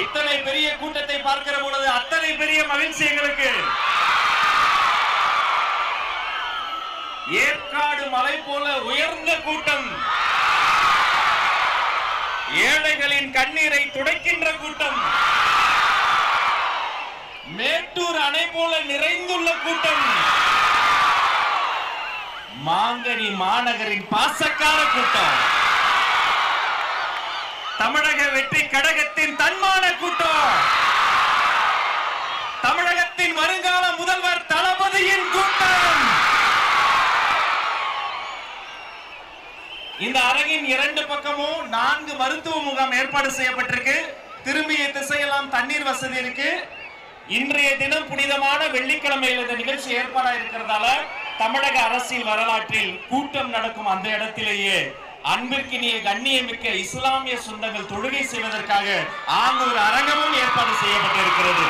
இத்தனை பெரிய கூட்டத்தை பார்க்கிற பொழுது அத்தனை பெரிய மகிழ்ச்சி எங்களுக்கு. ஏற்காடு மலை போல உயர்ந்த கூட்டம், ஏழைகளின் கண்ணீரை துடைக்கின்ற கூட்டம், மேட்டூர் அணை போல நிறைந்துள்ள கூட்டம், மாங்கனி மாநகரின் பாசக்கார கூட்டம், தமிழக வெற்றி கழகத்தின் தன்மான கூட்டம், தமிழகத்தின் வருங்கால முதல்வர் தளபதியின் கூட்டம். இந்த அரங்கின் இரண்டு பக்கமும் 4 மருத்துவ முகாம் ஏற்பாடு செய்யப்பட்டிருக்கு. திரும்பிய திசையெல்லாம் தண்ணீர் வசதி இருக்கு. இன்றைய தினம் புனிதமான வெள்ளிக்கிழமையில் இந்த நிகழ்ச்சி ஏற்பாடா இருக்கிறதால தமிழக அரசியல் வரலாற்றில் கூட்டம் நடக்கும் அந்த இடத்திலேயே அன்பிற்கினிய கண்ணியமிக்க இஸ்லாமிய சொந்தங்கள் தொழுகை செய்வதற்காக ஆங்கூர் அரங்கமும் ஏற்பாடு செய்யப்பட்டிருக்கிறது.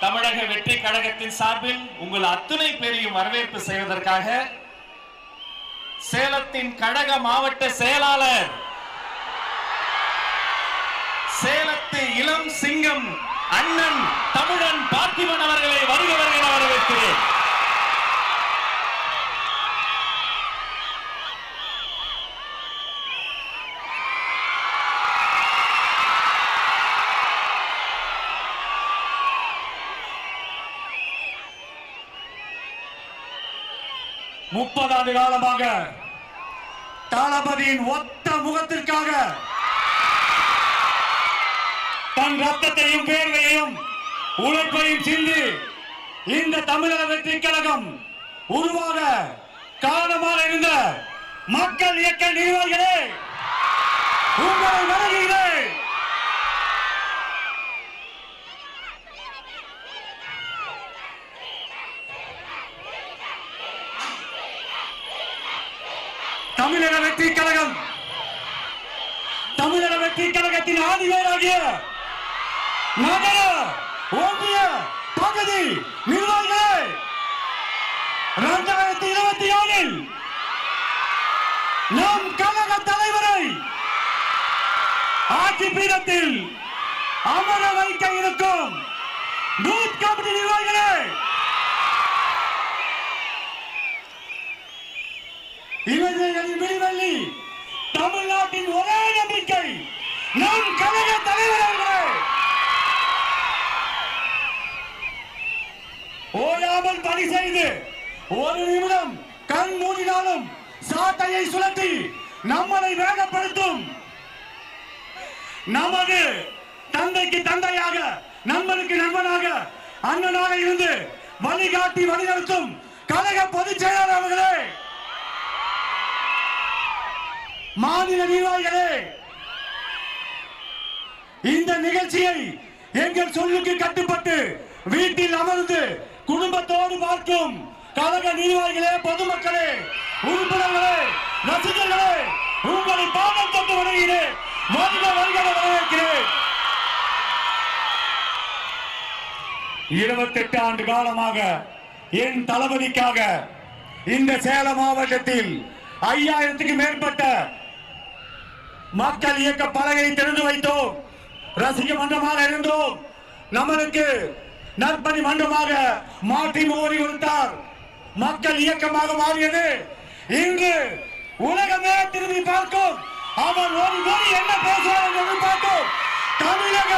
தமிழக வெற்றி கழகத்தின் சார்பில் உங்கள் அத்துணை பேரையும் வரவேற்பு செய்வதற்காக சேலத்தின் கழக மாவட்ட செயலாளர், சேலத்து இளம் சிங்கம் அண்ணன் தமிழன் பார்த்திபன் அவர்களை வருக வருக வரவேற்கிறேன். முப்பது காலமாக தளபதியின் ஒத்த முகத்திற்காக தன் ரத்தத்தையும் வேர்வையையும் உழைப்பையும் சிந்தி இந்த தமிழக வெற்றி கழகம் உருவாக காரணமாக இருந்த மக்கள் இயக்க நிர்வாகிகளே, உங்களை வணங்குகிறேன். தமிழக வெற்றி கழகம், தமிழக வெற்றி கழகத்தின் ஆதிவேராகிய நகர ஒன்றிய பகுதி நிர்வாகிகளே, 2026 நம் கழக தலைவரை ஆட்சி பீடத்தில் அமர வைக்க இருக்கும் பூத் கமிட்டி நிர்வாகிகளே, இளைஞர்களின் விடிவெள்ளி தமிழ்நாட்டின் ஒரே நம்பிக்கை நம் கழக தலைவர்களே, ஓயாமல் பணி செய்து ஒரு நிமிடம் கண் மூடினாலும் சாட்டையை சுழற்றி நம்மளை வேகப்படுத்தும் நமது தந்தைக்கு தந்தையாக, நண்பனுக்கு நண்பனாக, அண்ணனாக இருந்து வழிகாட்டி வழிநடத்தும் கழக பொதுச் செயலாளர் அவர்களே, மாநில நிர்வாகிகளே, இந்த நிகழ்ச்சியை எங்கள் சொல்லுக்கு கட்டுப்பட்டு வீட்டில் அமர்ந்து குடும்பத்தோடு பார்க்கும் கழக நிர்வாகிகளே, பொதுமக்களே, உறுப்பினர்களே, ரசிகர்களே, உங்களை பாடம் தொட்டு வணங்குகிறேன். வருக வருக வரவேற்கிறேன். 28 ஆண்டு காலமாக என் தளபதிக்காக இந்த சேலம் மாவட்டத்தில் 5000க்கும் மேற்பட்ட மக்கள் இயக்க பலகை திறந்து வைத்தோம். ரசிக மன்றமாக இருந்தோம். நம்மளுக்கு நற்பணி மன்றமாக மாற்றி மோடி கொடுத்தார். மக்கள் இயக்கமாக மாறியது. இன்று உலகமே திரும்பி பார்க்கும். அவர் ஒரு மொழி என்ன பேசுவார் என்று பார்க்கும். தமிழக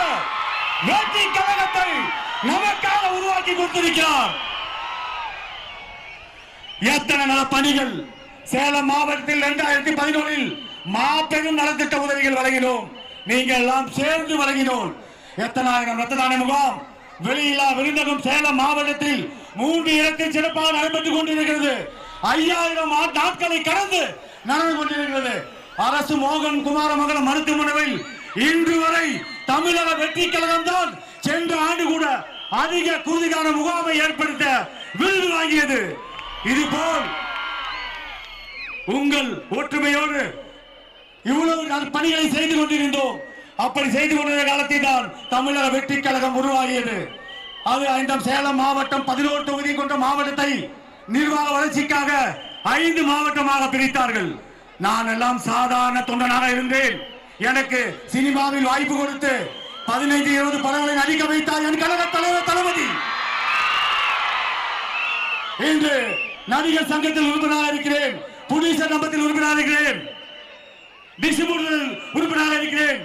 வெற்றி கழகத்தை நமக்காக உருவாக்கி கொடுத்திருக்கிறார். எத்தனை நல பணிகள் சேலம் மாவட்டத்தில் 2011 மாபெரும் நலத்திட்ட உதவிகள் வழங்கினோம். நீங்கள் எல்லாம் சேர்ந்து வழங்கினோம். எத்தனாயிரம் ரத்த தான முகாம், வெளியில்லா விருந்தகம் சேலம் மாவட்டத்தில் 3 இடத்தில் சிறப்பாக நடைபெற்றுக் கொண்டிருக்கிறது. 5000 நாட்களை கடந்து நடந்து கொண்டிருக்கிறது. அரசு மோகன் குமாரமங்கலம் மருத்துவமனையில் இன்று வரை தமிழக வெற்றி கழகம் தான் சென்ற ஆண்டு கூட அதிக குருதிகான முகாமை ஏற்படுத்த விருது வாங்கியது. இதுபோல் உங்கள் ஒற்றுமையோடு இவ்வளவு பணிகளை செய்து கொண்டிருந்தோம். அப்படி செய்து கொண்டிருந்த காலத்தில் தான் தமிழக வெற்றி கழகம் உருவாகியது. அது இந்த சேலம் மாவட்டம் 11 தொகுதி கொண்ட மாவட்டத்தை நிர்வாக வளர்ச்சிக்காக 5 மாவட்டமாக பிரித்தார்கள். நான் எல்லாம் சாதாரண தொண்டனாக இருந்தேன். எனக்கு சினிமாவில் வாய்ப்பு கொடுத்து 15-20 படங்களை நடிக்க வைத்தார் என் கழக தலைவர் தளபதி. இன்று நடிகர் சங்கத்தில் உறுப்பினராக இருக்கிறேன், புலிசர் நம்பத்தில் உறுப்பினராக இருக்கிறேன், டிஸ்ட்ரிபியூட்டர் உறுப்பினராக இருக்கிறேன்.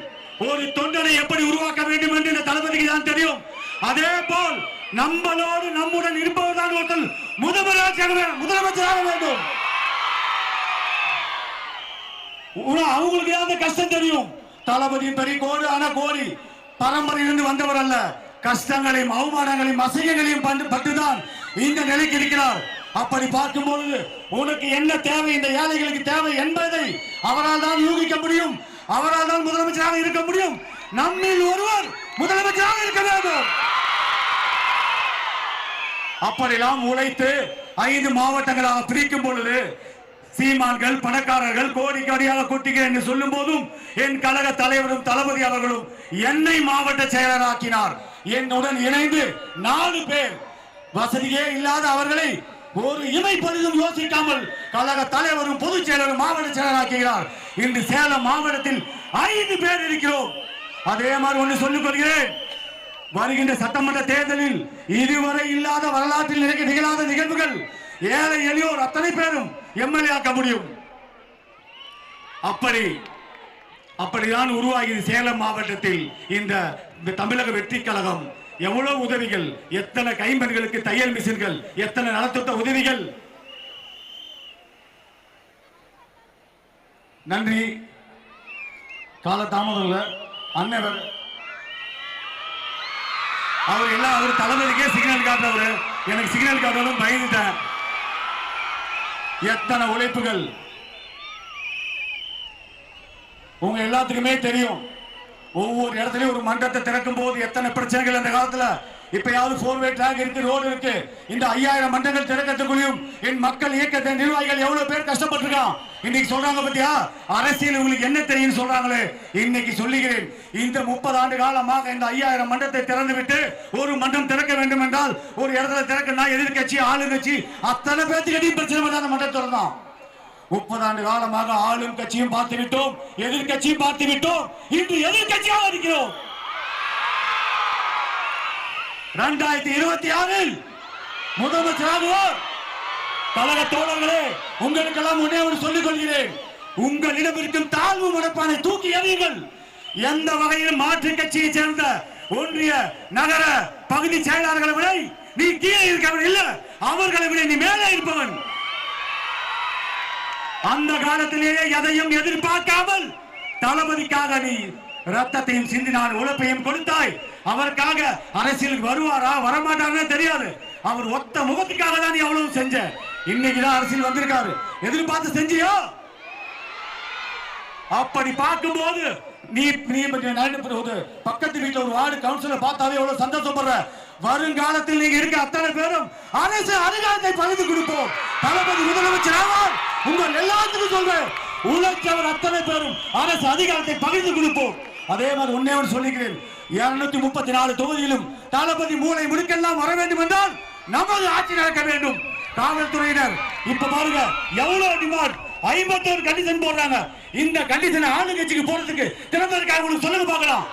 ஒரு தொண்டனை எப்படி உருவாக்க வேண்டும் என்று இந்த தளபதிக்கு தான் தெரியும். அதே போல் நம்மளோடு நம்முடன் இருப்பவர்தான் ஒருத்தர் முதலமைச்சராக வேண்டும். அவங்களுக்கு அந்த கஷ்டம் தெரியும். தளபதி பெரிய கோடு ஆனா கோடி பரம்பரையிலிருந்து வந்தவர் அல்ல. கஷ்டங்களையும் அவமானங்களையும் அசைகளையும் பட்டுதான் இந்த நிலைக்கு இருக்கிறார். அப்படி பார்க்கும்போது உனக்கு என்ன தேவை, இந்த ஏழைகளுக்கு தேவை என்பதை அவரால் தான் யூகிக்க முடியும். அவரால் தான் முதலமைச்சராக இருக்க முடியும். நம்மில் ஒருவர் முதலமைச்சராக இருக்க வேண்டும். அப்படியெல்லாம் உழைத்து 5 மாவட்டங்களாக பிரிக்கும் பொழுது சீமான்கள் பணக்காரர்கள் கோடி கோடியாக கொட்டிக்கிறேன் என்று சொல்லும் போதும் என் கழக தலைவரும் தளபதி அவர்களும் என்னை மாவட்ட செயலராக்கினார். என்னுடன் இணைந்து 4 பேர் வசதியே இல்லாத அவர்களை ஒரு இமை பரிதும் யோசிக்காமல் கழக தலைவரும் பொதுச் செயலரும் மாவட்ட செயலராக்குகிறார். இன்று சேலம் மாவட்டத்தில் 5 பேர் இருக்கிறோம். அதே மாதிரி ஒன்று சொல்லிக் கொள்கிறேன், வருகின்ற சட்டமன்ற தேர்தலில் இதுவரை இல்லாத வரலாற்றில் நிகழாத நிகழ்வுகள் ஏழை எளியோர் அத்தனை பேரும் எம்எல்ஏ ஆக்க முடியும். அப்படிதான் உருவாகியது சேலம் மாவட்டத்தில் இந்த தமிழக வெற்றி கழகம். எவ்வளவு உதவிகள், எத்தனை கைம்பெண்களுக்கு தையல் மிஷின்கள், எத்தனை நலத்திட்ட உதவிகள். நன்றி. காலதாமதம் அண்ணவர் அவர் எல்லாம் அவர் தளபதிக்கே சிக்னல் காட்டுறவரு, எனக்கு சிக்னல் காட்டணும் பயந்துட்டேன். எத்தனை உழைப்புகள் உங்க எல்லாத்துக்குமே தெரியும். ஒவ்வொரு இடத்துலயும் ஒரு மன்றத்தை திறக்கும் போது எத்தனை பிரச்சனைகள் அந்த காலத்துல. இப்பயாவது 4-வே ட்ராக் இருக்கு, ரோடு இருக்கு. இந்த 5000 மன்றங்கள் திறக்கத்துக்குள்ளையும் என் மக்கள் இயக்கத்தின் நிர்வாகிகள் எவ்வளவு பேர் கஷ்டப்பட்டிருக்கான். இன்னைக்கு சொல்றாங்க பத்தியா, அரசியல் உங்களுக்கு என்ன தெரியும் சொல்றாங்களே. இன்னைக்கு சொல்லுகிறேன், இந்த 30 ஆண்டு காலமாக இந்த 5000 மன்றத்தை திறந்து விட்டு ஒரு மன்றம் திறக்க வேண்டும் என்றால் ஒரு இடத்துல திறக்கணும்னா எதிர்கட்சி ஆளுங்கட்சி அத்தனை பேர்த்துக்கிட்டையும் பிரச்சனை பண்ண அந்த மன்றம் திறந்தான். 30 ஆண்டு காலமாக ஆளும் கட்சியும் பார்த்து விட்டோம், எதிர்கட்சியும் பார்த்து விட்டோம். இன்று எதிர்கட்சியாக இருக்கிறோம். 2026 முதலமைச்சராகுவார். கழக தோழர்களே, உங்களுக்கெல்லாம் ஒன்றே ஒன்று சொல்லிக் கொள்கிறேன், உங்களிடம் இருக்கும் தாழ்வு மனப்பானை தூக்கி எறியுங்கள். எந்த வகையிலும் மாற்று கட்சியை சேர்ந்த ஒன்றிய நகர பகுதி செயலாளர்களை விட நீ கீழே இருக்கவன் இல்ல, அவர்களை விட நீ மேலே இருப்பவன். அந்த காலத்திலேயே எதையும் எதிர்பார்க்காமல் தளபதிக்காக நீ ரத்தத்தையும் சிந்தினான், உழைப்பையும் கொடுத்தாய். அவருக்காக அரசியலுக்கு வருவாரா வரமாட்டாருன்னு தெரியாது. அவர் ஒத்த முகத்துக்காக தான் நீ அவ்வளவு செஞ்ச. இன்னைக்குதான் அரசியல் வந்திருக்காரு, எதிர்பார்த்து செஞ்சியோ? அப்படி பார்க்கும்போது நீ பக்கத்து வீட்டுல ஒரு வார்டு கவுன்சிலர் பார்த்தாவே எவ்வளவு சந்தோஷப்படுற. வருங்காலத்தில் நீங்க இருக்க அத்தனை பேரும் அரசு அதிகாரத்தை பகிர்ந்து கொடுப்போம். தளபதி முதலமைச்சர் ஆவார். உங்கள் எல்லாத்துக்கும் சொல்றேன், உழைச்சவர் அத்தனை பேரும் அரசு அதிகாரத்தை பகிர்ந்து கொடுப்போம். அதே மாதிரி ஒன்னே ஒன்று சொல்லிக்கிறேன், 234 தொகுதியிலும் தளபதி மூளை முடுக்கெல்லாம் வர வேண்டும் என்றால் நமது ஆட்சி நடக்க வேண்டும். காவல்துறையினர் இப்ப பாருங்க எவ்வளவு டிமாண்ட், 51 கண்டிஷன் போடுறாங்க. இந்த கண்டிஷனை ஆளுங்கட்சிக்கு போறதுக்கு திறமை இருக்காங்க, உங்களுக்கு சொல்லுங்க பார்க்கலாம்.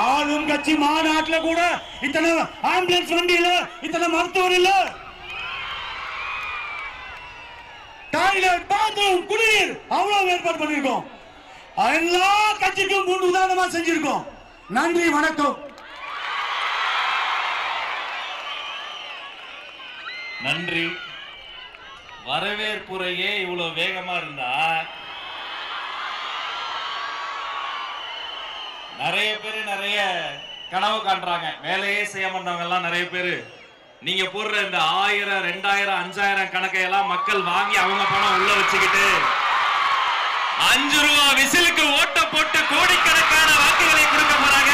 ஆளும் கட்சி மாநாட்டில் கூட இத்தனை ஆம்புலன்ஸ் வண்டி இல்ல, இத்தனை மருத்துவர் இல்ல, டாய்லெட் பாத்ரூம் குடிநீர் அவ்வளவு ஏற்பாடு பண்ணிருக்கோம். எல்லா கட்சிக்கும் முன் உதாரணமா செஞ்சிருக்கோம். நன்றி, வணக்கம். நன்றி. வரவேற்புரையே இவ்வளவு வேகமா இருந்தா நிறைய பேர் நிறைய கனவு காண்றாங்க. வேலையே செய்ய மாட்டவங்க எல்லாம் நிறைய பேரு நீங்க போடுற இந்த 1000, 2000, 5000 கணக்கையெல்லாம் மக்கள் வாங்கி அவங்க பணம் உள்ள வச்சுக்கிட்டு 5 ரூபா விசிலுக்கு ஓட்ட போட்டு கோடிக்கணக்கான வாக்குகளை கொடுக்க போறாங்க.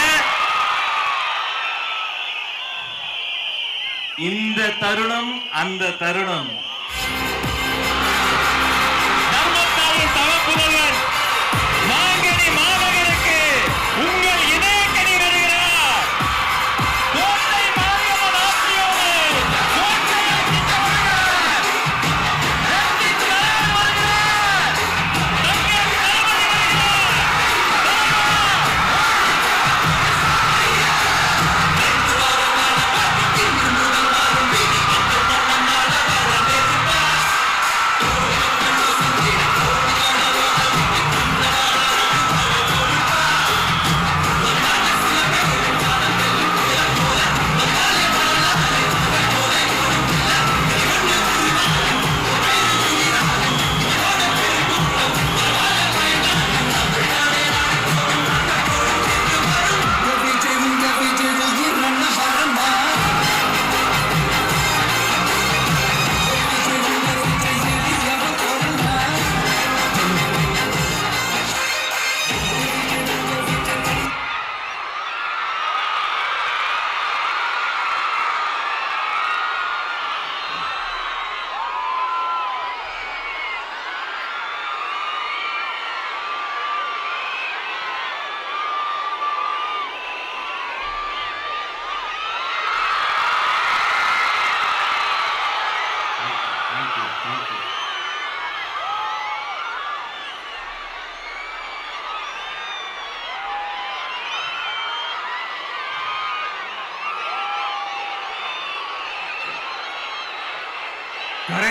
இந்த தருணம் அந்த தருணம். தர்மத்தாயின் தவப்புதல்வர் மாங்கனி மாநகருக்கு உங்கள் இதயக்கனி வருகிறார். கோட்டை மாரியம்மன் ஆட்சியோடு கோட்டையாக்கி வருகிறார்.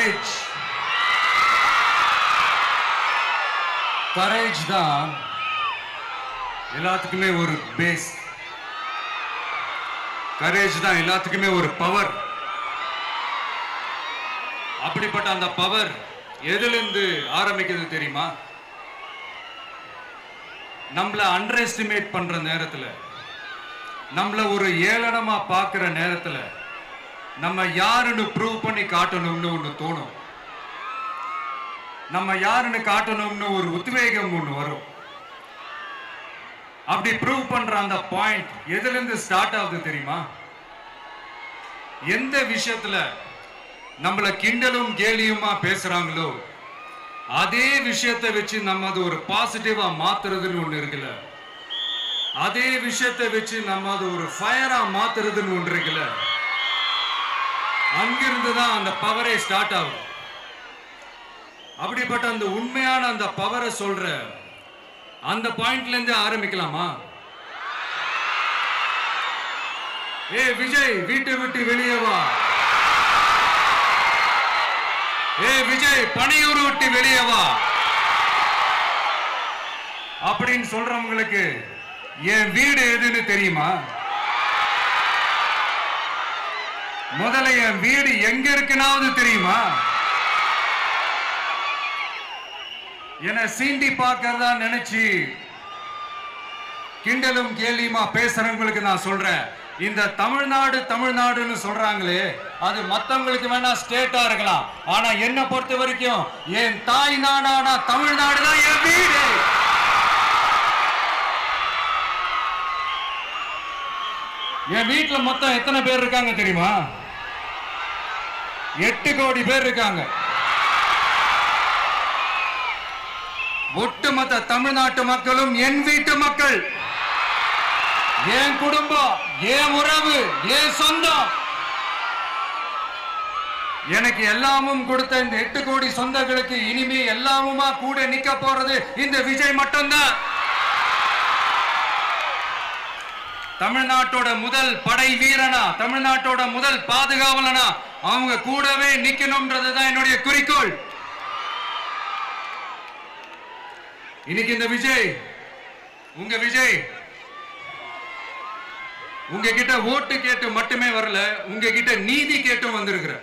கரேஜ் கரேஜ் தான் எல்லாத்துக்குமே ஒரு பேஸ். கரேஜ் தான் எல்லாத்துக்குமே ஒரு பவர். அப்படிப்பட்ட அந்த பவர் எதிலிருந்து ஆரம்பிக்கிறது தெரியுமா? நம்மள அண்டர் எஸ்டிமேட் பண்ற நேரத்துல, நம்மள ஒரு ஏளனமா பார்க்கிற நேரத்துல, நம்ம யாருன்னு ப்ரூவ் பண்ணி காட்டணும்னு ஒண்ணு தோணும். நம்ம யாருன்னு காட்டணும்னு ஒரு உத்வேகம் ஒண்ணு வரும். அப்படி ப்ரூவ் பண்ற அந்த பாயிண்ட் எதுல இருந்து ஸ்டார்ட் ஆகுது தெரியுமா? எந்த விஷயத்துல நம்மள கிண்டலும் கேலியுமா பேசுறாங்களோ அதே விஷயத்தை வச்சு நம்ம அது ஒரு பாசிட்டிவா மாத்துறதுன்னு ஒண்ணு இருக்குல்ல, அதே விஷயத்தை வச்சு நம்ம அது ஒரு ஃபயரா மாத்துறதுன்னு ஒன்று இருக்குல்ல, அங்கிருந்து தான் அந்த பவரே ஸ்டார்ட் ஆகும். அப்படிப்பட்ட அந்த உண்மையான அந்த பவரை சொல்ற அந்த பாயிண்ட்ல இருந்து ஆரம்பிக்கலாமா? ஏ விஜய், வீட்டை விட்டு வெளியே வா. ஏ விஜய், பணியூர் விட்டு வெளியே வா அப்படின்னு சொல்றவங்களுக்கு என் வீடு எதுன்னு தெரியுமா? முதல்ல என் வீடு எங்க இருக்குனாவது தெரியுமா? என சீண்டி பார்க்கறதா நினைச்சு கிண்டலும் கேலியுமா பேசுறவங்களுக்கு நான் சொல்றேன், இந்த தமிழ்நாடு தமிழ்நாடுன்னு சொல்றாங்களே, அது மத்தவங்களுக்கு வேணா ஸ்டேட்டா இருக்கலாம், ஆனா என்ன பொறுத்த வரைக்கும் என் தாய் நாடான தமிழ்நாடு தான் என் வீடு. என் வீட்டுல மொத்தம் எத்தனை பேர் இருக்காங்க தெரியுமா? 8 கோடி பேர் இருக்காங்க. ஒட்டுமொத்த தமிழ்நாட்டு மக்களும் என் வீட்டு மக்கள், என் குடும்பம், என் உறவு, என் சொந்தம். எனக்கு எல்லாமும் கொடுத்த இந்த 8 கோடி சொந்தங்களுக்கு இனிமே எல்லாமுமா கூட நிக்க போறது இந்த விஜய் மட்டும்தான். தமிழ்நாட்டோட முதல் படை வீரனா, தமிழ்நாட்டோட முதல் பாதுகாவலனா அவங்க கூடவே நிக்கணும்ன்றதுதான் என்னுடைய குறிக்கோள். இன்னைக்கு இந்த விஜய், உங்க விஜய் உங்ககிட்ட ஓட்டு கேட்டு மட்டுமே வரல, உங்ககிட்ட நீதி கேட்டும் வந்திருக்கிற.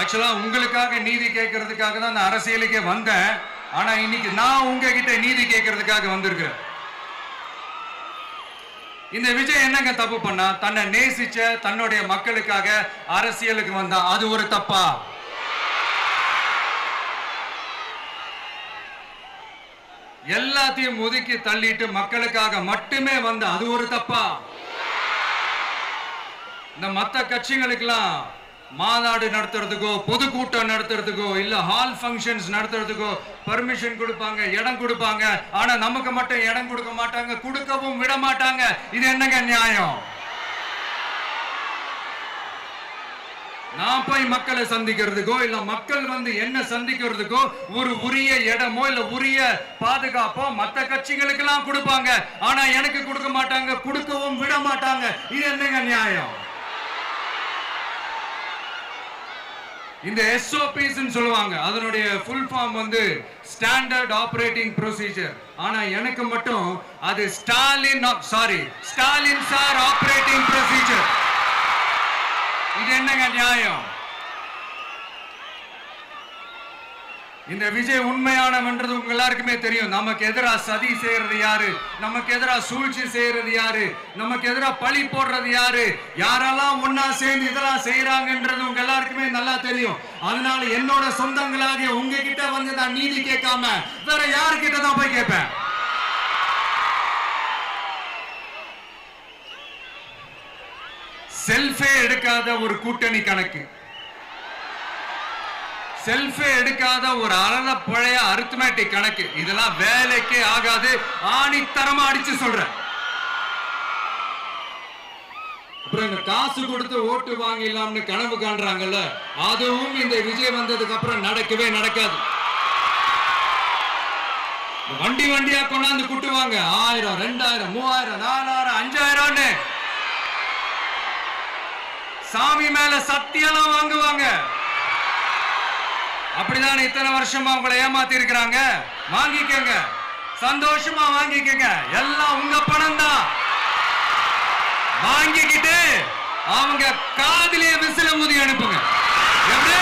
ஆக்சுவலா உங்களுக்காக நீதி கேட்கறதுக்காக தான் நான் அரசியலுக்கே வந்தேன். ஆனா இன்னைக்கு நான் உங்ககிட்ட நீதி கேட்கறதுக்காக வந்திருக்கிறேன். இந்த விஜய் என்னங்க தப்பு பண்ணா? தன்னை நேசிச்ச தன்னுடைய மக்களுக்காக அரசியலுக்கு வந்தா அது ஒரு தப்பா? எல்லாத்தையும் ஒதுக்கி தள்ளிட்டு மக்களுக்காக மட்டுமே வந்த அது ஒரு தப்பா? இந்த மத்த கட்சிகளுக்கெல்லாம் மாநாடு நடத்துறதுக்கோ பொதுக்கூட்டம் நடத்துறதுக்கோ இல்ல ஹால் ஃபங்க்ஷன்ஸ் நடத்துறதுக்கோ பர்மிஷன் கொடுப்பாங்க, இடம் கொடுப்பாங்க. ஆனா நமக்கு மட்டும் இடம் கொடுக்க மாட்டாங்க, கொடுக்கவும் விட மாட்டாங்க. இது என்னங்க நியாயம்? நான் போய் மக்களை சந்திக்கிறதுக்கோ இல்ல மக்கள் வந்து என்ன சந்திக்கிறதுக்கோ ஒரு உரிய இடமோ இல்ல உரிய பாதுகாப்போ மத்த கட்சிகளுக்கு எல்லாம் கொடுப்பாங்க. ஆனா எனக்கு கொடுக்க மாட்டாங்க, கொடுக்கவும் விட மாட்டாங்க. இது என்னங்க நியாயம்? இந்த SOPs சொல்லுவாங்க, அதனுடைய ஃபுல் ஃபார்ம் வந்து ஸ்டாண்டர்ட் ஆபரேட்டிங் ப்ரொசீஜர். ஆனா எனக்கு மட்டும் அது ஸ்டாலின் சார் ஆபரேட்டிங் ப்ரொசீஜர். இது என்னங்க நியாயம்? இந்த விஜய் உண்மையானவன்றது உங்க எல்லாருக்குமே தெரியும். நமக்கு எதிராக சதி செய்யறது யாரு, நமக்கு எதிராக சூழ்ச்சி செய்யறது யாரு, நமக்கு எதிராக பழி போடுறது யாரு, யாரெல்லாம் ஒன்னா சேர்ந்து இதெல்லாம் செய்யறாங்கன்றது உங்க எல்லாருக்குமே நல்லா தெரியும். அதனால என்னோட சொந்தங்களாகிய உங்ககிட்ட வந்து நான் நீதி கேட்காம வேற யாருக்கிட்ட தான் போய் கேட்பேன்? செல்ஃபே எடுக்காத ஒரு கூட்டணி கணக்கு, செல்ஃபே எடுக்காத ஒரு அறத பழைய அரித்மேட்டிக் கணக்கு, இதெல்லாம் வேலைக்கே ஆகாது. ஆணித்தரமா அடிச்சு சொல்றேன். அப்புறம் இந்த காசு கொடுத்து ஓட்டு வாங்கிடலாம்னு கனவு காண்றாங்கல்ல, அதுவும் இந்த விஜய் வந்ததுக்கு அப்புறம் நடக்கவே நடக்காது. வண்டி வண்டியா கொண்டாந்து குட்டுவாங்க, 1000 2000 3000 4000 5000. சாமி மேல சத்தியெல்லாம் வாங்குவாங்க. அப்படிதான் இத்தனை வருஷமா உங்களை ஏமாத்தி இருக்கிறாங்க. வாங்கிக்கங்க, சந்தோஷமா வாங்கிக்கங்க. எல்லாம் உங்க பணம் தான். வாங்கிக்கிட்டு அவங்க காதிலே விசில ஊதி அனுப்புங்க. எப்படி?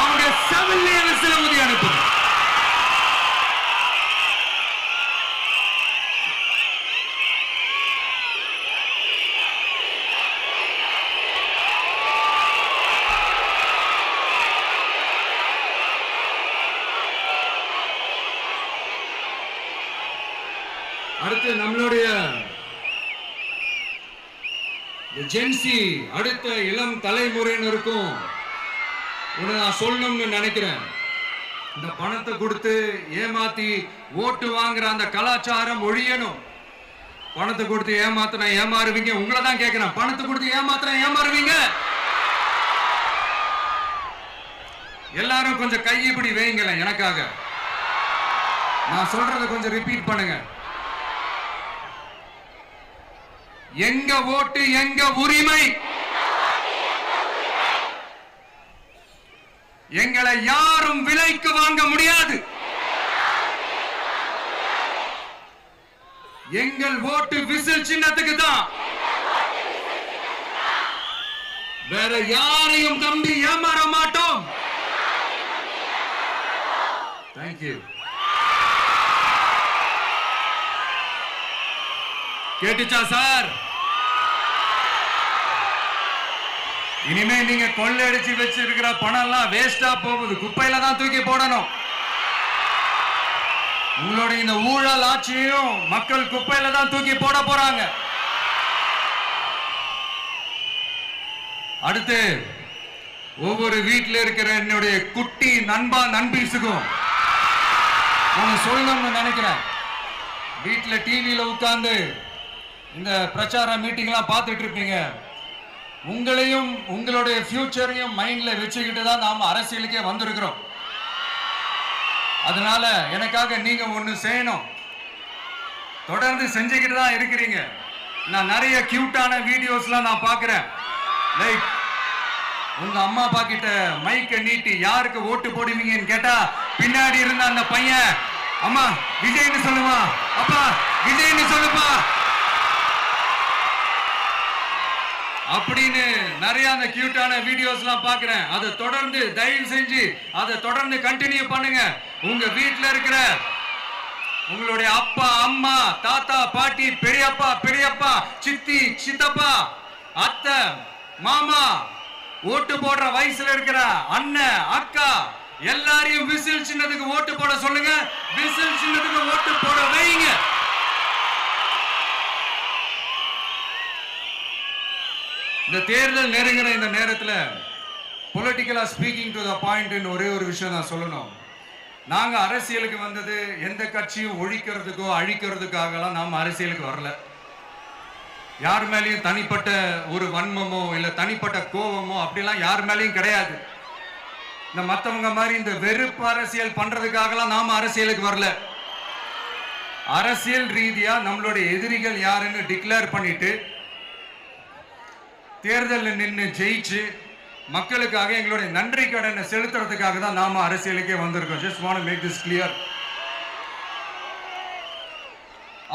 அவங்க செவிலே விசில ஊதி அனுப்புங்க. அடுத்து நம்மளுடைய ஜென்சி அடுத்த இளம் தலைமுறையினருக்கும் ஒன்று நான் சொல்லணும்னு நினைக்கிறேன். இந்த பணத்தை கொடுத்து ஏமாத்தி ஓட்டு வாங்குற அந்த கலாச்சாரம் ஒழியணும். பணத்தை கொடுத்து ஏமாத்தினா ஏமாறுவீங்க. உங்களை தான் கேட்கிறேன், பணத்தை கொடுத்து ஏமாத்தினா ஏமாறுவீங்க? எல்லாரும் கொஞ்சம் கை இப்படி வைங்களேன் எனக்காக. நான் சொல்றதை கொஞ்சம் ரிப்பீட் பண்ணுங்க. எங்க ஓட்டு எங்க உரிமை. எங்களை யாரும் விலைக்கு வாங்க முடியாது. எங்கள் ஓட்டு விசில் சின்னத்துக்கு தான். வேற யாரையும் நம்பி ஏமாற மாட்டோம். தேங்க்யூ. கேட்டுச்சா சார்? இனிமே நீங்க கொள்ளையடிச்சு வச்சிருக்கிற பணம் எல்லாம் வேஸ்டா போகுது. குப்பையில தான் தூக்கி போடணும். உங்களுடைய இந்த ஊழல் ஆட்சியும் மக்கள் குப்பையில தான் தூக்கி போட போறாங்க. அடுத்து ஒவ்வொரு வீட்டில் இருக்கிற என்னுடைய குட்டி நண்பா நண்பீஸுக்கும் நான் சொல்லணும்னு நினைக்கிறேன். வீட்டில் டிவியில உட்கார்ந்து இந்த பிரச்சார மீட்டிங்லாம் பார்த்துட்டு இருப்பீங்க. உங்களையும் உங்களுடைய ஃபியூச்சரையும் மைண்ட்ல வச்சுக்கிட்டு தான் நாம அரசியலுக்கே வந்திருக்கிறோம். அதனால எனக்காக நீங்க ஒண்ணு செய்யணும். தொடர்ந்து செஞ்சுக்கிட்டு தான் இருக்கிறீங்க. நான் நிறைய கியூட்டான வீடியோஸ்லாம் நான் பார்க்கிறேன். லைக் உங்க அம்மா அப்பா கிட்ட மைக்க நீட்டி யாருக்கு ஓட்டு போடுவீங்கன்னு கேட்டா பின்னாடி இருந்த அந்த பையன், அம்மா விஜய்னு சொல்லுவா, அப்பா விஜய்னு சொல்லுப்பா அப்படின்னு நிறைய அந்த கியூட்டான வீடியோஸ்லாம் பார்க்கிறேன். அதை தொடர்ந்து தயவு செஞ்சு அதை தொடர்ந்து கண்டினியூ பண்ணுங்க. உங்க வீட்டில் இருக்கிற உங்களுடைய அப்பா அம்மா தாத்தா பாட்டி பெரியப்பா பெரியப்பா சித்தி சித்தப்பா அத்தை மாமா ஓட்டு போடுற வயசுல இருக்கிற அண்ணன் அக்கா எல்லாரையும் விசில் சின்னத்துக்கு ஓட்டு போட சொல்லுங்க. விசில் சின்னத்துக்கு ஓட்டு போட வைங்க. இந்த தேர்தல் நெருங்கிற இந்த நேரத்தில் பொலிட்டிக்கலா ஸ்பீக்கிங் டு த பாயிண்ட் ஒரே ஒரு விஷயம் நான் சொல்லணும். நாங்க அரசியலுக்கு வந்தது எந்த கட்சியும் ஒழிக்கிறதுக்கோ அழிக்கிறதுக்காகலாம் நாம் அரசியலுக்கு வரல. யார் மேலேயும் தனிப்பட்ட ஒரு வன்மமோ இல்ல தனிப்பட்ட கோபமோ அப்படிலாம் யார் மேலேயும் கிடையாது. இந்த மற்றவங்க மாதிரி இந்த வெறுப்பு அரசியல் பண்றதுக்காகலாம் நாம அரசியலுக்கு வரல. அரசியல் ரீதியா நம்மளுடைய எதிரிகள் யாருன்னு டிக்ளேர் பண்ணிட்டு தேர்தலில் நின்று ஜெயிச்சு மக்களுக்காக எங்களுடைய நன்றி கடனை செலுத்துறதுக்காக தான் நாம அரசியலுக்கே வந்திருக்கோம். Just want to make this clear.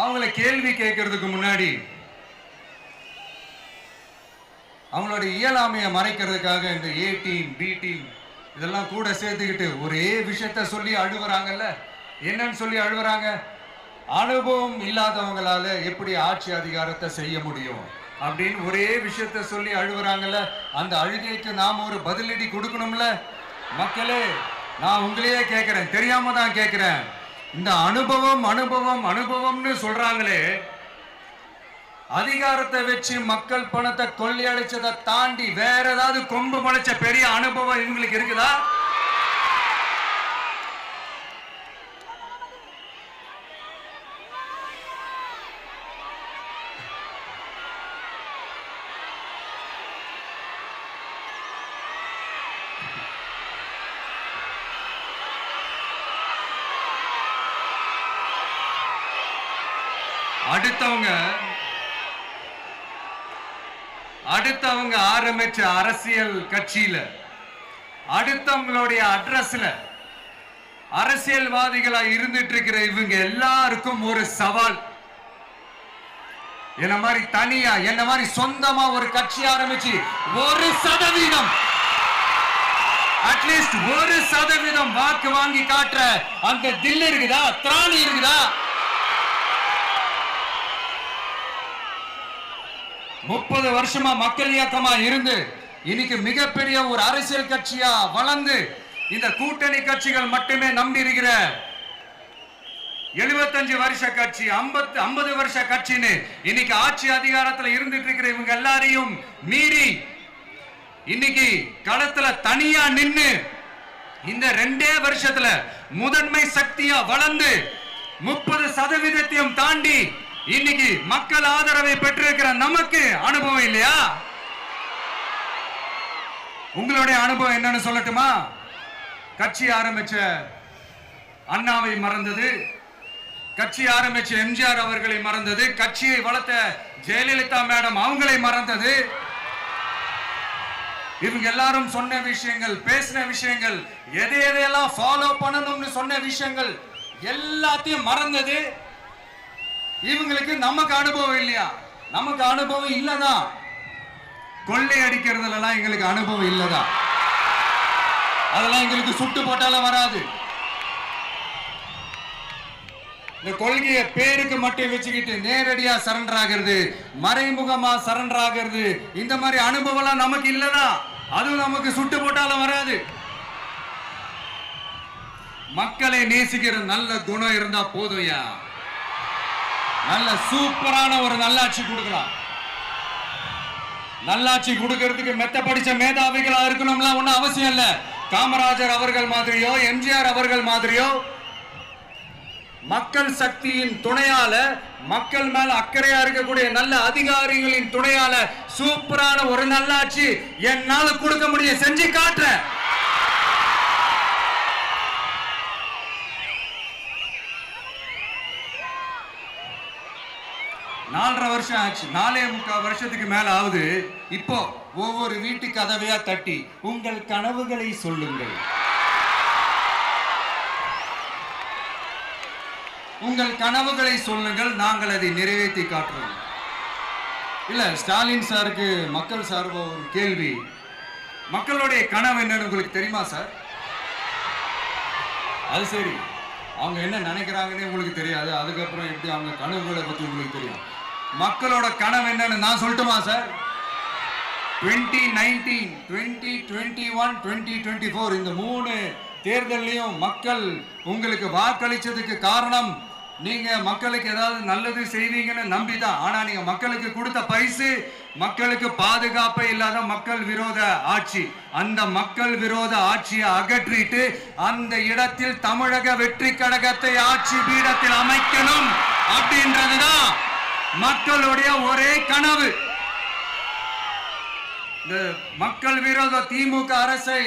அவங்கள கேள்வி கேட்கறதுக்கு முன்னாடி அவங்களுடைய இயலாமையை மறைக்கிறதுக்காக இந்த ஏ டீம் பி டீம் இதெல்லாம் கூட சேர்த்துக்கிட்டு ஒரே விஷயத்த சொல்லி அழுவுறாங்கல்ல. என்னன்னு சொல்லி அழுவுறாங்க? அனுபவம் இல்லாதவங்களால எப்படி ஆட்சி அதிகாரத்தை செய்ய முடியும் அப்படின்னு ஒரே விஷயத்த சொல்லி அழுவுறாங்கல்ல. அந்த அழுகைக்கு நாம ஒரு பதிலடி கொடுக்கணும்ல. மக்களே, நான் உங்களையே கேட்கிறேன், தெரியாம தான் கேட்கிறேன். இந்த அனுபவம் அனுபவம் அனுபவம்னு சொல்றாங்களே, அதிகாரத்தை வச்சு மக்கள் பணத்தை கொள்ளையடிச்சதை தாண்டி வேற ஏதாவது கொம்பு முளைச்ச பெரிய அனுபவம் இவங்களுக்கு இருக்குதா? அடுத்தவங்க ஆரம்பிச்ச அரசியல் கட்சியில, அடுத்தவங்களுடைய அட்ரஸ்ல அரசியல்வாதிகளா இருந்துட்டு இருக்கிற இவங்க எல்லாருக்கும் ஒரு சவால். என்ன மாதிரி தனியா, என்ன மாதிரி சொந்தமா ஒரு கட்சி ஆரம்பிச்சு 1% அட்லீஸ்ட் 1% வாக்கு வாங்கி காட்டுற அந்த தில் இருக்குதா, திராணி இருக்குதா? 30 வருஷமா மக்கள் இயக்கமா இருந்து இன்னைக்கு மிகப்பெரிய ஒரு அரசியல் கட்சியா வளர்ந்து இந்த கூட்டணி கட்சிகள் மட்டுமே நம்பி இருக்கிற 75 வருஷ கட்சி, 50 வருஷ கட்சின்னு இன்னைக்கு ஆட்சி அதிகாரத்துல இருந்துட்டு இருக்கிற இவங்க எல்லாரையும் மீறி இன்னைக்கு களத்துல தனியா நின்னு இந்த 2 வருஷத்துல முதன்மை சக்தியா வளர்ந்து 30% தாண்டி இன்னைக்கு மக்கள் ஆதரவை பெற்றிருக்கிற நமக்கு அனுபவம் இல்லையா? உங்களுடைய அனுபவம் என்னன்னு சொல்லட்டுமா? கட்சி ஆரம்பிச்ச அண்ணாவை மறந்தது, கட்சி ஆரம்பிச்ச எம்ஜிஆர் அவர்களை மறந்தது, கட்சியை வளர்த்த ஜெயலலிதா மேடம் அவங்களை மறந்தது. இவங்க எல்லாரும் சொன்ன விஷயங்கள், பேசின விஷயங்கள், எதையெல்லாம் ஃபாலோ பண்ணணும்னு சொன்ன விஷயங்கள் எல்லாத்தையும் மறந்தது. இவங்களுக்கு நமக்கு அனுபவம் இல்லையா? நமக்கு அனுபவம் இல்லதான். கொள்ளை அடிக்கிறதுலாம் எங்களுக்கு அனுபவம் இல்லதான். அதெல்லாம் எங்களுக்கு சுட்டு போட்டாலும் வராது. இந்த கொள்கையை பேருக்கு மட்டும் வச்சுக்கிட்டு நேரடியா சரண்டர் ஆகிறது, மறைமுகமா சரண்டர் ஆகிறது, இந்த மாதிரி அனுபவம் நமக்கு இல்லதான். அதுவும் நமக்கு சுட்டு போட்டாலும் வராது. மக்களை நேசிக்கிற நல்ல குணம் இருந்தா போதும்யா. நல்ல சூப்பரான ஒரு நல்லாட்சி கொடுக்கலாம். நல்லாட்சி கொடுக்கிறதுக்கு மெத்த படிச்ச மேதாவிகளா இருக்கணும்லாம் ஒன்னும் அவசியம் இல்ல. காமராஜர் அவர்கள் மாதிரியோ, எம்ஜிஆர் அவர்கள் மாதிரியோ மக்கள் சக்தியின் துணையால, மக்கள் மேல அக்கறையா இருக்கக்கூடிய நல்ல அதிகாரிகளின் துணையால சூப்பரான ஒரு நல்லாட்சி என்னால கொடுக்க முடியும், செஞ்சு காட்டுறேன். நாலரை வருஷம் ஆச்சு, 4.25 வருஷத்துக்கு மேல ஆகுது. இப்போ ஒவ்வொரு வீட்டு கதவையா தட்டி உங்கள் கனவுகளை சொல்லுங்கள், உங்கள் கனவுகளை சொல்லுங்கள், நாங்கள் அதை நிறைவேற்றி காட்டுறோம். இல்ல, ஸ்டாலின் சாருக்கு மக்கள் சார்பா ஒரு கேள்வி. மக்களுடைய கனவு என்னன்னு உங்களுக்கு தெரியுமா சார்? அது சரி, அவங்க என்ன நினைக்கிறாங்கன்னு உங்களுக்கு தெரியாது, அதுக்கப்புறம் எப்படி அவங்க கனவுகளை பத்தி உங்களுக்கு தெரியும். மக்களோட கனவு என்னன்னு நான் சொல்லட்டுமா சார்? 2019, 2021, 2024 இந்த 3 தேர்தலையும் மக்கள் உங்களுக்கு வாக்களிச்சதுக்கு காரணம் நீங்க மக்களுக்கு ஏதாவது நல்லது செய்வீங்கன்னு நம்பிதான். ஆனா நீங்க மக்களுக்கு கொடுத்த பரிசு மக்களுக்கு பாதுகாப்பே இல்லாத மக்கள் விரோத ஆட்சி. அந்த மக்கள் விரோத ஆட்சியை அகற்றிட்டு அந்த இடத்தில் தமிழக வெற்றி கழகத்தை ஆட்சி பீடத்தில் அமைக்கணும் அப்படின்றதுதான் மக்களுடைய ஒரே கனவு. இந்த மக்கள் விரோத திமுக அரசை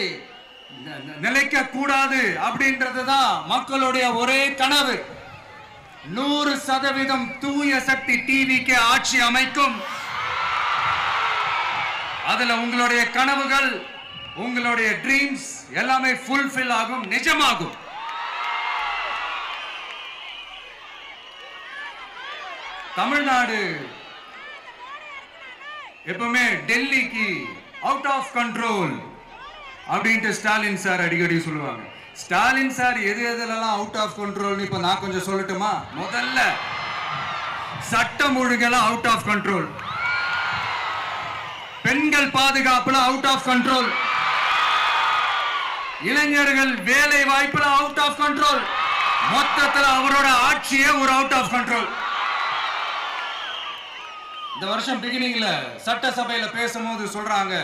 நிலைக்க கூடாது அப்படின்றதுதான் மக்களுடைய ஒரே கனவு. 100% தூய சக்தி டிவிக்கு ஆட்சி அமைக்கும். அதுல உங்களுடைய கனவுகள், உங்களுடைய ட்ரீம்ஸ் எல்லாமே ஃபுல்ஃபில் ஆகும், நிஜமாகும். தமிழ்நாடு எப்பவுமே டெல்லிக்கு அவுட் ஆஃப் கண்ட்ரோல் அப்படின்ட்டு ஸ்டாலின் சார் அடிக்கடி சொல்லுவாங்க. ஸ்டாலின் சார் எது எதுலாம் அவுட் ஆஃப் கண்ட்ரோல் இப்ப நான் கொஞ்சம் சொல்லட்டுமா? முதல்ல சட்டம் ஒழுங்கெல்லாம் அவுட் ஆஃப் கண்ட்ரோல், பெண்கள் பாதுகாப்புல அவுட் ஆஃப் கண்ட்ரோல், இளைஞர்கள் வேலை வாய்ப்புல அவுட் ஆஃப் கண்ட்ரோல், மொத்தத்தில் அவரோட ஆட்சியே ஒரு அவுட் ஆஃப் கண்ட்ரோல். இந்த வருஷம் பிகினிங்ல சட்டசபையில பேசும்போது சொல்றாங்க,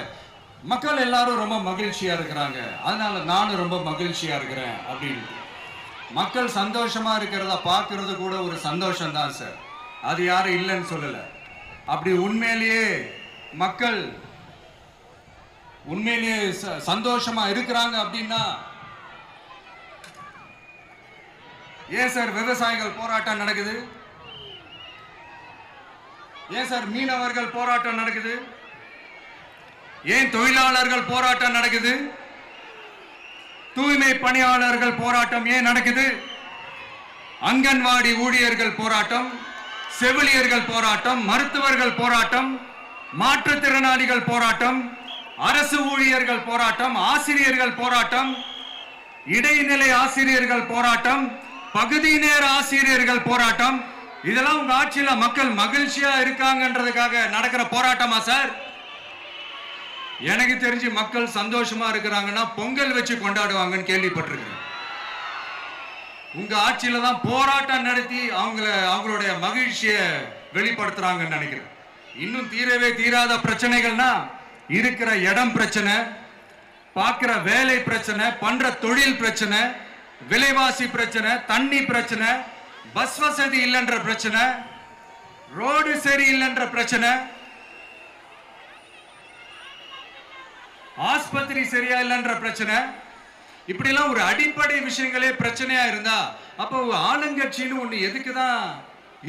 மக்கள் எல்லாரும் ரொம்ப மகிழ்ச்சியா இருக்கிறாங்க, அதனால நானும் ரொம்ப மகிழ்ச்சியா இருக்கிறேன் அப்படின்னு. மக்கள் சந்தோஷமா இருக்கிறத பார்க்கறது கூட ஒரு சந்தோஷம் தான் சார், அது யாரும் இல்லைன்னு சொல்லல. அப்படி உண்மையிலேயே மக்கள் உண்மையிலேயே சந்தோஷமா இருக்கிறாங்க அப்படின்னா ஏன் சார் விவசாயிகள் போராட்டம் நடக்குது? ஏன் சார் மீனவர்கள் போராட்டம் நடக்குது? ஏன் தொழிலாளர்கள் போராட்டம் நடக்குது? தூய்மை பணியாளர்கள் போராட்டம் ஏன் நடக்குது? அங்கன்வாடி ஊழியர்கள் போராட்டம், செவிலியர்கள் போராட்டம், மருத்துவர்கள் போராட்டம், மாற்றுத்திறனாளிகள் போராட்டம், அரசு ஊழியர்கள் போராட்டம், ஆசிரியர்கள் போராட்டம், இடைநிலை ஆசிரியர்கள் போராட்டம், பகுதி நேர ஆசிரியர்கள் போராட்டம். இதெல்லாம் உங்க ஆட்சியில மக்கள் மகிழ்ச்சியா இருக்காங்கன்றதுக்காக நடக்கிற போராட்டமா சார்? எனக்கு தெரிஞ்சு மக்கள் சந்தோஷமா இருக்கிறாங்கன்னா பொங்கல் வச்சு கொண்டாடுவாங்கன்னு கேள்விப்பட்டிருக்கிறேன். உங்க ஆட்சியில தான் போராட்டம் நடத்தி அவங்களுடைய மகிழ்ச்சியை வெளிப்படுத்துறாங்கன்னு நினைக்கிறேன். இன்னும் தீரவே தீராத பிரச்சனைகள்னா இருக்கிற இடம் பிரச்சனை, பார்க்கிற வேலை பிரச்சனை, பண்ற தொழில் பிரச்சனை, விலைவாசி பிரச்சனை, தண்ணி பிரச்சனை, பஸ் வசதி இல்லைன்ற பிரச்சனை, ரோடு சரி இல்லைன்ற பிரச்சனை, ஆஸ்பத்திரி சரியா இல்லைன்ற பிரச்சனை. இப்படி எல்லாம் ஒரு அடிப்படை விஷயங்களே பிரச்சனையா இருந்தா அப்போ ஆளுங்கட்சின்னு ஒண்ணு எதுக்குதான்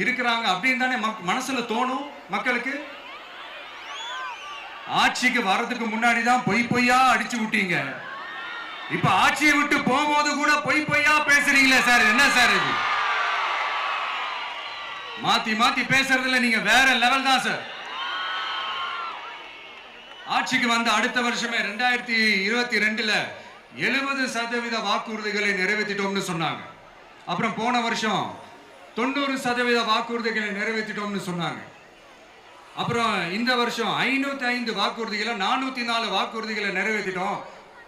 இருக்கிறாங்க அப்படின்னு தானே மனசுல தோணும் மக்களுக்கு. ஆட்சிக்கு வர்றதுக்கு முன்னாடி தான் பொய் பொய்யா அடிச்சு விட்டீங்க. இப்ப ஆட்சியை விட்டு போகும்போது கூட பொய் பொய்யா பேசுறீங்களே சார், என்ன சார் இது? மாத்தி மாத்தி பேசுறதுல நீங்க வேற லெவல் தான் சார். ஆட்சிக்கு வந்த அடுத்த வருஷமே 2022ல 70% வாக்குறுதிகளை நிறைவேற்றிட்டோம்னு சொன்னாங்க. அப்புறம் போன வருஷம் 90% வாக்குறுதிகளை நிறைவேற்றிட்டோம்னு சொன்னாங்க. அப்புறம் இந்த வருஷம் 505 வாக்குறுதிகளை 404 வாக்குறுதிகளை நிறைவேற்றிட்டோம்.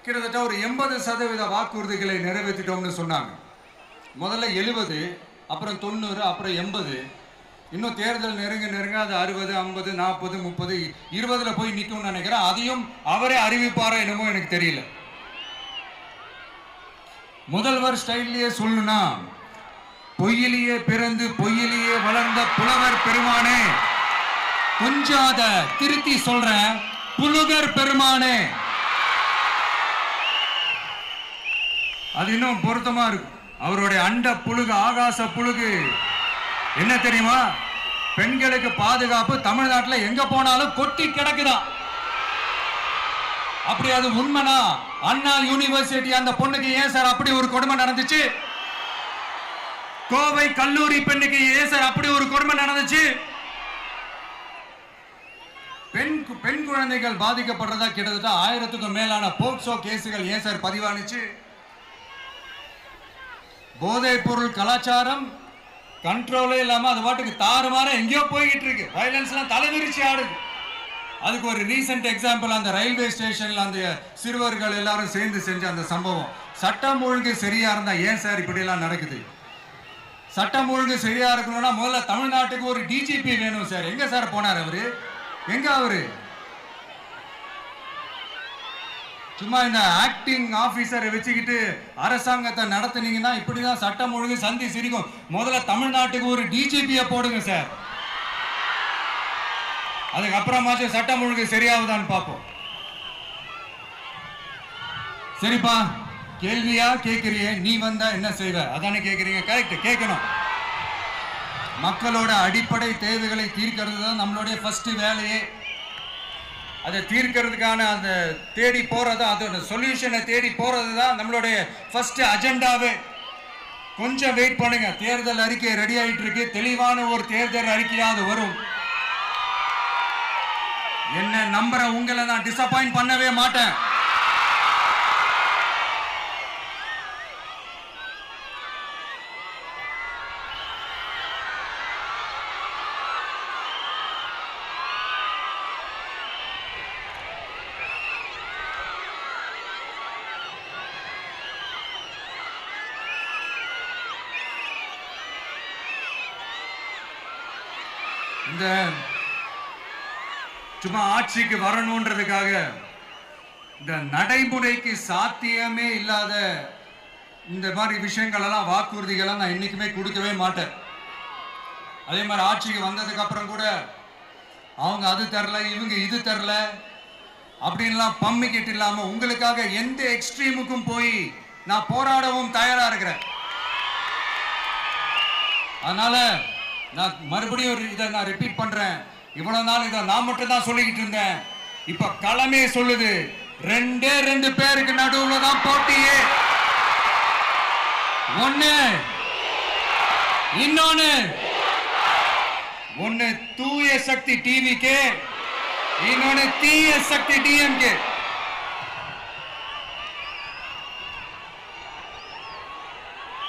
கிட்டத்தட்ட ஒரு 80% வாக்குறுதிகளை நிறைவேற்றிட்டோம்னு சொன்னாங்க. முதல்ல 70, அப்புறம் 90, அப்புறம் 80. இன்னும் தேர்தல் நெருங்க அது 60, 50, 40, 30, 20ல போய் நிற்கும்னு நினைக்கிறேன். அதையும் அவரே அறிவிப்பாரோ என்னமோ எனக்கு தெரியல. முதல்வர் ஸ்டைல்லையே சொல்லணும்னா, பொய்யிலேயே பிறந்து பொய்யிலேயே வளர்ந்த புலவர் பெருமானே, கொஞ்சம் அத திருத்தி சொல்றேன், புலுகர் பெருமானே. அது இன்னும் பொருத்தமா இருக்கும். அவருடைய அண்ட புழுகு, ஆகாச புழுகு என்ன தெரியுமா? பெண்களுக்கு பாதுகாப்பு தமிழ்நாட்டில் எங்க போனாலும் கொட்டி கிடக்குதான். அப்படி அது உண்மைனா அண்ணா யூனிவர்சிட்டி அந்த பொண்ணுக்கு ஏன் சார் அப்படி ஒரு கொடுமை நடந்துச்சு? கோவை கல்லூரி பெண்ணுக்கு ஏன் சார் அப்படி ஒரு கொடுமை நடந்துச்சு? பெண் குழந்தைகள் பாதிக்கப்படுறதா கிட்டத்தட்ட 1000க்கும் மேலான போக்சோ கேசுகள் ஏன் சார் பதிவானுச்சு? போதைப் பொருள் கலாச்சாரம் கண்ட்ரோலே இல்லாம அது பாட்டுக்கு தாறுமாற எங்கேயோ போய்கிட்டு இருக்கு. வயலன்ஸ் எல்லாம் தலைவிரிச்சு ஆடுது. அதுக்கு ஒரு ரீசெண்ட் எக்ஸாம்பிள் அந்த ரயில்வே ஸ்டேஷன்ல அந்த சிறுவர்கள் எல்லாரும் சேர்ந்து செஞ்ச அந்த சம்பவம். சட்டம் ஒழுங்கு சரியா இருந்தா ஏன் சார் இப்படி எல்லாம் நடக்குது? சட்டம் ஒழுங்கு சரியா இருக்கணும்னா முதல்ல தமிழ்நாட்டுக்கு ஒரு டிஜிபி வேணும் சார். எங்க சார் போனார் அவரு? எங்க அவரு? சும்மா இந்த ஆக்டிங் ஆபீசரை வச்சுக்கிட்டு அரசாங்கத்தை நடத்துனீங்கன்னா இப்படிதான் சட்டம் ஒழுங்கு சந்தி சிரிக்கும். முதல்ல தமிழ்நாட்டுக்கு ஒரு டிஜிபியை போடுங்க சார். அதுக்கப்புறமாச்சும் சட்டம் ஒழுங்கு சரியாகுதான்னு பார்ப்போம். சரிப்பா, கேள்வியா கேட்கறியே, நீ வந்தா என்ன செய்வ அதானே கேட்கறீங்க. கரெக்ட், கேட்கணும். மக்களோட அடிப்படை தேவைகளை தீர்க்கிறது தான் நம்மளுடைய ஃபர்ஸ்ட் வேலையே. அதை தீர்க்கிறதுக்கான அந்த தேடி போறது, அதோட சொல்யூஷனை தேடி போறது தான் நம்மளுடைய ஃபர்ஸ்ட் அஜெண்டாவே. கொஞ்சம் வெயிட் பண்ணுங்க, தேர்தல் அறிக்கை ரெடி ஆயிட்டு இருக்கு. தெளிவான ஒரு தேர்தல் அறிக்கையாவது வரும். என்ன நம்புற உங்களை நான் டிசப்பாயிண்ட் பண்ணவே மாட்டேன். இந்த சும்மா ஆட்சிக்கு வரணும்ன்றதுக்காக இந்த நடைமுறைக்கு சாத்தியமே இல்லாத இந்த மாதிரி விஷயங்கள் எல்லாம், வாக்குறுதிகளை நான் என்னைக்குமே கொடுக்கவே மாட்டேன். அதே மாதிரி ஆட்சிக்கு வந்ததுக்கு அப்புறம் கூட அவங்க அது தரல, இவங்க இது தரல அப்படின்லாம் பம்மிக்கிட்டு இல்லாம உங்களுக்காக எந்த எக்ஸ்ட்ரீமுக்கும் போய் நான் போராடவும் தயாரா இருக்கிறேன். அதனால நான் மறுபடியும் இதை நான் ரிப்பீட் பண்றேன். இவ்வளவு நாள் இதை நான் மட்டும் தான் சொல்லிக்கிட்டு இருந்தேன். இப்ப களமே சொல்லுது, ரெண்டே ரெண்டு பேருக்கு நடுவுல தான் போட்டியே. ஒண்ணு தூய சக்தி டிவிக்கு, இன்னொன்னு தீய சக்தி டிஎம்கே.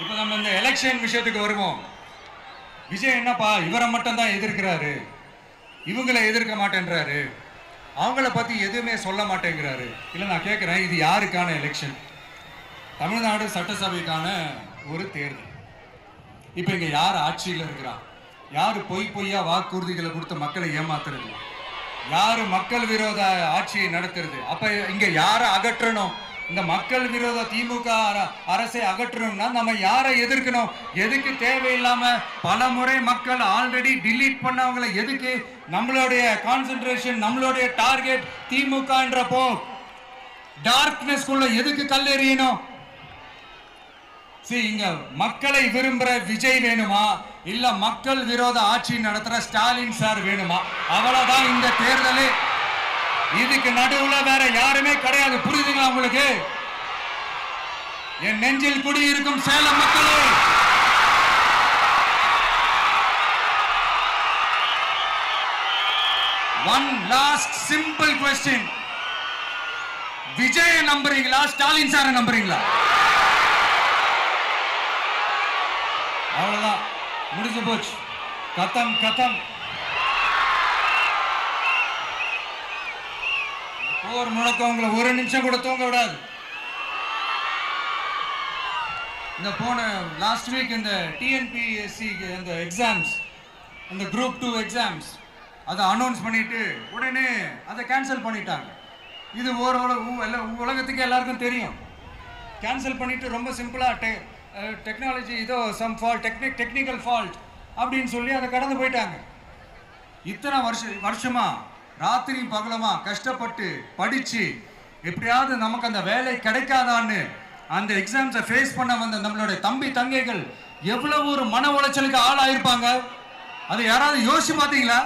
இப்ப நம்ம இந்த எலெக்ஷன் விஷயத்துக்கு வருவோம். விஜய் என்னப்பா இவரை மட்டும் தான் எதிர்க்கிறாரு, இவங்களை எதிர்க்க மாட்டேன்றாரு, அவங்கள பத்தி எதுவுமே சொல்ல மாட்டேங்கிறாரு. இல்ல நான் கேட்கிறேன், இது யாருக்கான எலெக்ஷன்? தமிழ்நாடு சட்டசபைக்கான ஒரு தேர்தல். இப்ப இங்க யார் ஆட்சியில் இருக்கிறா? யாரு பொய்யா வாக்குறுதிகளை கொடுத்து மக்களை ஏமாத்துறது? யாரு மக்கள் விரோத ஆட்சியை நடத்துறது? அப்ப இங்க யாரை அகற்றணும்? இந்த மக்கள் விரோத திமுக அரசை அகற்றணும்னா நம்ம யாரை எதிர்க்கணும்? எதுக்கு தேவையில்லாம பல முறை மக்கள் ஆல்ரெடி டிலீட் பண்ணவங்களை எதுக்கு நம்மளுடைய கான்சென்ட்ரேஷன், நம்மளுடைய டார்கெட் திமுகன்றப்போ டார்க்னஸ் குள்ள எதுக்கு கல்லெறியணும்? இங்க மக்களை விரும்புற விஜய் வேணுமா, இல்ல மக்கள் விரோத ஆட்சி நடத்துற ஸ்டாலின் சார் வேணுமா? அவ்வளவுதான் இந்த தேர்தலே. இதுக்கு நடுவுல வேற யாருமே கிடையாது. புரியுதுங்களா உங்களுக்கு? என் நெஞ்சில் குடியிருக்கும் சேலம் மக்களே, one last simple question. Vijay நம்புறீங்களா, ஸ்டாலின் சாரை நம்புறீங்களா? அவ்வளவுதான், முடிஞ்சு போச்சு. கதம். போர் முழக்கம் உங்களை ஒரு நிமிஷம் கூட தூங்க விடாது. இந்த போன லாஸ்ட் வீக் இந்த டிஎன்பிஎஸ்சி இந்த எக்ஸாம்ஸ், இந்த குரூப் 2 எக்ஸாம்ஸ் அதை அனௌன்ஸ் பண்ணிட்டு உடனே அதை கேன்சல் பண்ணிட்டாங்க. இது உலகத்துக்கு எல்லாருக்கும் தெரியும். கேன்சல் பண்ணிட்டு ரொம்ப சிம்பிளா டெக்னாலஜி ஏதோ சம் ஃபால்ட், டெக்னிக்கல் ஃபால்ட் அப்படின்னு சொல்லி அதை கடந்து போயிட்டாங்க. இத்தனை வருஷமா ராத்திரி பகலமா கஷ்டப்பட்டு படிச்சு எப்படியாவது நமக்கு அந்த வேலை கிடைக்காதான்னு அந்த எக்ஸாம்ஸை ஃபேஸ் பண்ண வந்த நம்மளுடைய தம்பி தங்கைகள் எவ்வளவு ஒரு மன உளைச்சலுக்கு ஆளாயிருப்பாங்க. அதை யாராவது யோசிச்சு பார்த்தீங்களா?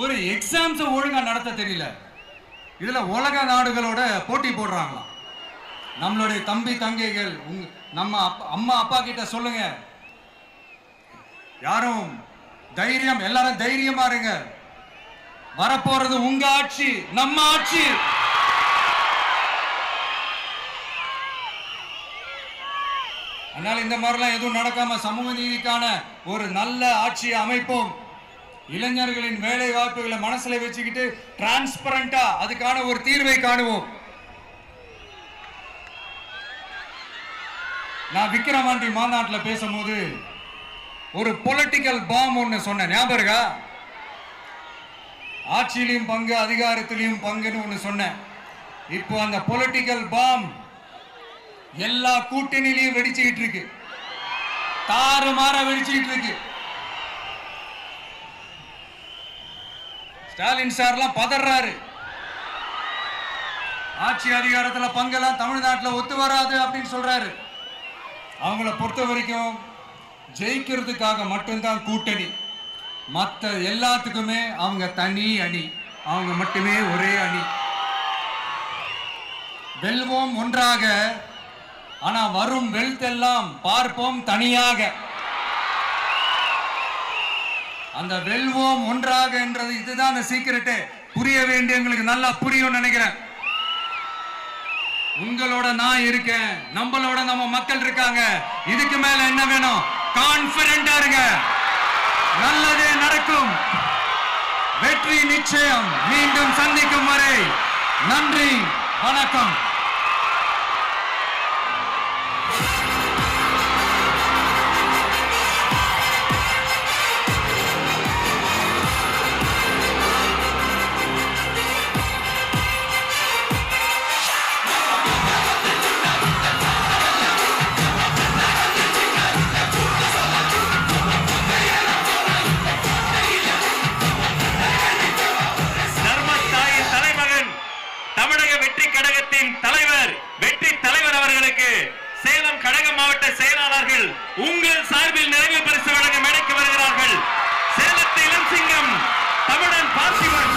ஒரு எக்ஸாம்ஸை ஒழுங்கா நடத்த தெரியல, இதுல உலக நாடுகளோட போட்டி போடுறாங்களாம். நம்மளுடைய தம்பி தங்கைகள் நம்ம அம்மா அப்பா கிட்ட சொல்லுங்க, யாரும் தைரியம், எல்லாரும் தைரியமா இருங்க. வரப்போறது உங்க ஆட்சி, நம்ம ஆட்சி. அதனால இந்த மாதிரிலாம் எதுவும் நடக்காம சமூக நீதிக்கான ஒரு நல்ல ஆட்சியை அமைப்போம். இளைஞர்களின் வேலை வாய்ப்புகளை மனசுல வச்சுக்கிட்டு டிரான்ஸ்பரண்டா அதுக்கான ஒரு தீர்வை காணுவோம். நான் விக்கிரவாண்டி மாநாட்டில் பேசும்போது ஒரு பொலிட்டிக்கல் பாம் ஒன்னு சொன்ன ஞாபகம் இருக்கா? ஆட்சியிலையும் பங்கு, அதிகாரத்திலையும் பங்குன்னு ஒன்னு சொன்னேன். இப்போ அந்த பொலிட்டிக்கல் பாம் எல்லா கூட்டணியிலையும் வெடிச்சுக்கிட்டு இருக்கு, தாறுமாற வெடிச்சுக்கிட்டு இருக்கு. ஸ்டாலின் சார்லாம் பதறாரு, ஆட்சி அதிகாரத்துல பங்கெல்லாம் தமிழ்நாட்டில் ஒத்து வராது அப்படின்னு சொல்றாரு. அவங்கள பொறுத்த வரைக்கும் ஜெயிக்கிறதுக்காக மட்டும்தான் கூட்டணி, மற்ற எல்லாத்துக்குமே அவங்க தனி அணி, அவங்க மட்டுமே ஒரே அணி. வெல்வோம் ஒன்றாக, ஆனா வரும் வெல்த் எல்லாம் பார்ப்போம் தனியாக. அந்த வெல்வோம் ஒன்றாக என்றது இதுதான் அந்த சீக்கிரட்டே. புரிய வேண்டியவங்களுக்கு நல்லா புரியும் நினைக்கிறேன். உங்களோட நான் இருக்கேன், நம்மளோட நம்ம மக்கள் இருக்காங்க. இதுக்கு மேல என்ன வேணும்? கான்பிடென்டா இருங்க, நல்லதே நடக்கும், வெற்றி நிச்சயம். மீண்டும் சந்திக்கும் வரை நன்றி, வணக்கம். சேலம் கழக மாவட்ட செயலாளர்கள் உங்கள் சார்பில் நிறைவு பரிசு வழங்க மேடைக்கு வருகிறார்கள். சேலத்து இளம் சிங்கம் தமிழன் பார்த்திபன்.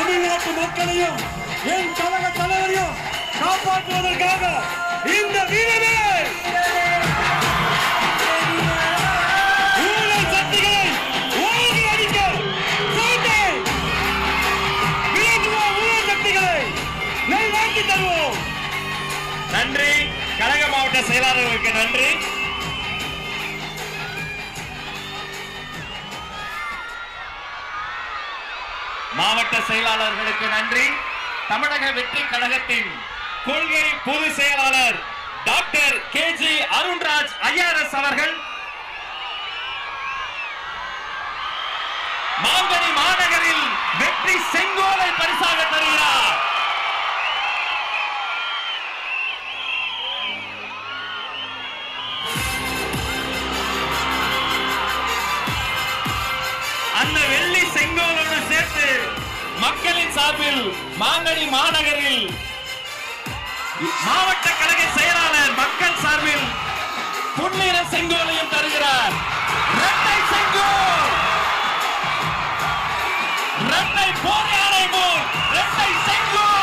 தமிழ்நாட்டு மக்களையும் என் கழக தலைவரையும் காப்பாற்றுவதற்காக இந்த வீரமே ஊழல் சக்திகளை ஓங்கி அடிக்க கோட்டை விளக்குவோம். ஊழல் சக்திகளை நல்வாக்கி தருவோம். நன்றி. கழக மாவட்ட செயலாளர்களுக்கு நன்றி. மாவட்ட செயலாளர்களுக்கு நன்றி. தமிழக வெற்றி கழகத்தின் கொள்கை பொதுச் செயலாளர் டாக்டர் கேஜி அருண்ராஜ் ஐஆர்எஸ் அவர்கள் மாங்கனி மாநகரில் வெற்றி செங்கோலை பரிசாக தருகிறார். அந்த வெள்ளி செங்கோலோடு சேர்த்து மக்களின் சார்பில் மாங்கனி மாநகரில் மாவட்ட கழக செயலாளர் மக்கள் சார்பில் பொன்னிற செங்கோலையும் தருகிறார். இரட்டை செங்கோல், இரட்டை போர் யானை போல் இரட்டை செங்கோல்.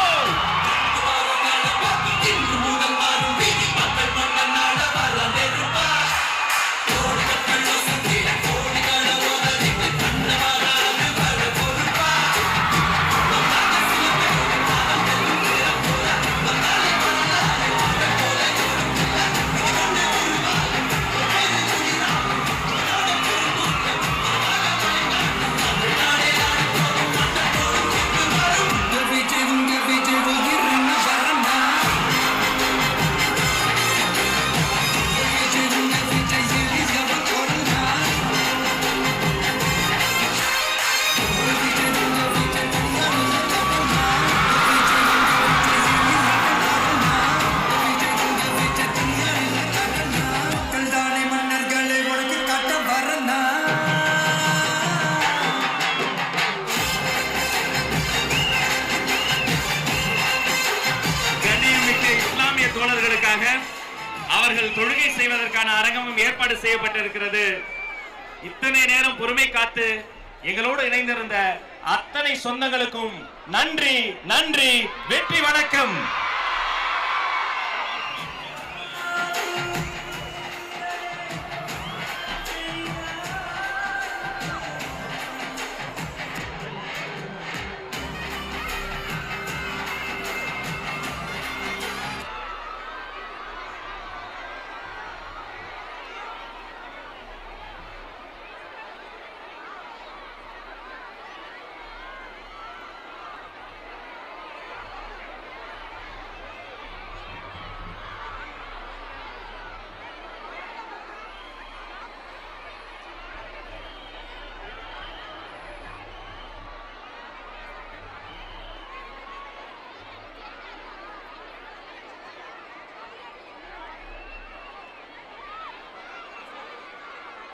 தோழர்களுக்காக அவர்கள் தொழுகை செய்வதற்கான அரங்கமும் ஏற்பாடு செய்யப்பட்டிருக்கிறது. இத்தனை நேரம் பொறுமை காத்து எங்களோடு இணைந்திருந்த அத்தனை சொந்தங்களுக்கும் நன்றி. நன்றி. வெற்றி. வணக்கம்.